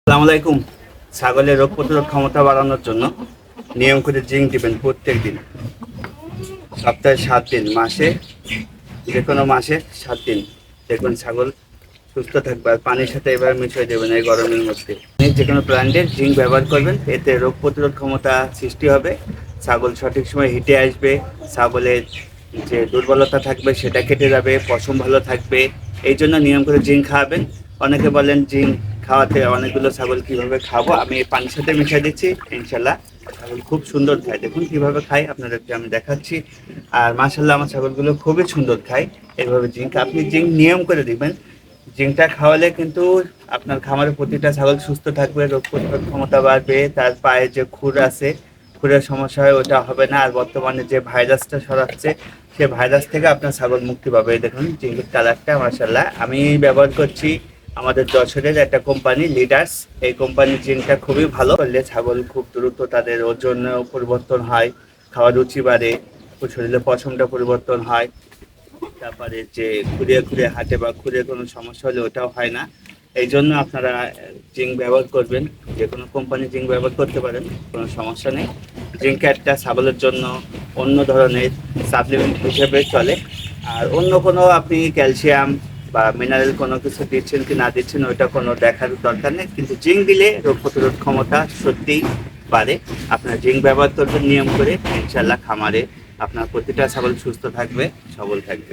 আসসালামু আলাইকুম। ছাগলের রোগ প্রতিরোধ ক্ষমতা বাড়ানোর জন্য নিয়ম করে জিঙ্ক দিবেন প্রত্যেক দিন, সপ্তাহে 7 দিন, মাসে যে কোনো মাসে 7 দিন। দেখুন ছাগল সুস্থ থাকবে। আর পানির সাথে এবার মিশিয়ে দেবেন এই গরমের মধ্যে। যে কোনো ব্র্যান্ডের জিঙ্ক ব্যবহার করবেন, এতে রোগ প্রতিরোধ ক্ষমতা সৃষ্টি হবে, ছাগল সঠিক সময় হিটে আসবে, ছাগলের যে দুর্বলতা থাকবে সেটা কেটে যাবে, পশম ভালো থাকবে। এই জন্য নিয়ম করে জিঙ্ক খাওয়াবেন। অনেকে বলেন জিঙ্ক খাওয়াতে অনেকগুলো ছাগল কিভাবে খাবো, আমি এই পানির সাথে মিশিয়ে দিচ্ছি, ইনশাল্লাহ ছাগল খুব সুন্দর খায়। দেখুন কিভাবে খাই আপনাদেরকে আমি দেখাচ্ছি। আর মাশাল্লাহ আমার ছাগলগুলো খুবই সুন্দর খায়। এইভাবে জিঙ্ক আপনি জিঙ্ক নিয়ম করে দিবেন। জিঙ্কটা খাওয়ালে কিন্তু আপনার খামারের প্রতিটা ছাগল সুস্থ থাকবে, রোগ প্রতিরোধ ক্ষমতা বাড়বে, তার পায়ে যে খুর আছে, খুরের সমস্যা হয় ওটা হবে না। আর বর্তমানে যে ভাইরাসটা ছড়াচ্ছে, সে ভাইরাস থেকে আপনার ছাগল মুক্তি পাবে। দেখুন জিঙ্কের কালারটা মাশাল্লাহ। আমি ব্যবহার করছি আমাদের যশোরের একটা কোম্পানি লিডার্স। এই কোম্পানির জিঙ্কটা খুবই ভালো, করলে ছাগল খুব দ্রুত তাদের ওজন পরিবর্তন হয়, খাওয়ার রুচি বাড়ে, শরীরে পশমটা পরিবর্তন হয়, তারপরে যে খুঁড়িয়ে খুঁড়িয়ে হাঁটে বা খুঁড়িয়ে কোনো সমস্যা হলে ওটাও হয় না। এই জন্য আপনারা জিঙ্ক ব্যবহার করবেন, যে কোনো কোম্পানির জিঙ্ক ব্যবহার করতে পারেন, কোনো সমস্যা নেই। জিঙ্ক একটা ছাগলের জন্য অন্য ধরনের সাপ্লিমেন্ট হিসেবে চলে। আর অন্য কোনো আপনি ক্যালসিয়াম বা মিনারেল কোনো কিছু দিচ্ছেন কি না দিচ্ছেন ওইটা কোনো দেখার দরকার নেই, কিন্তু জিঙ্ক দিলে রোগ প্রতিরোধ ক্ষমতা সত্যিই বাড়ে। আপনার জিঙ্ক ব্যবহার করবেন নিয়ম করে, ইনশাল্লাহ খামারে আপনার প্রতিটা ছাগল সুস্থ থাকবে, সবল থাকবে।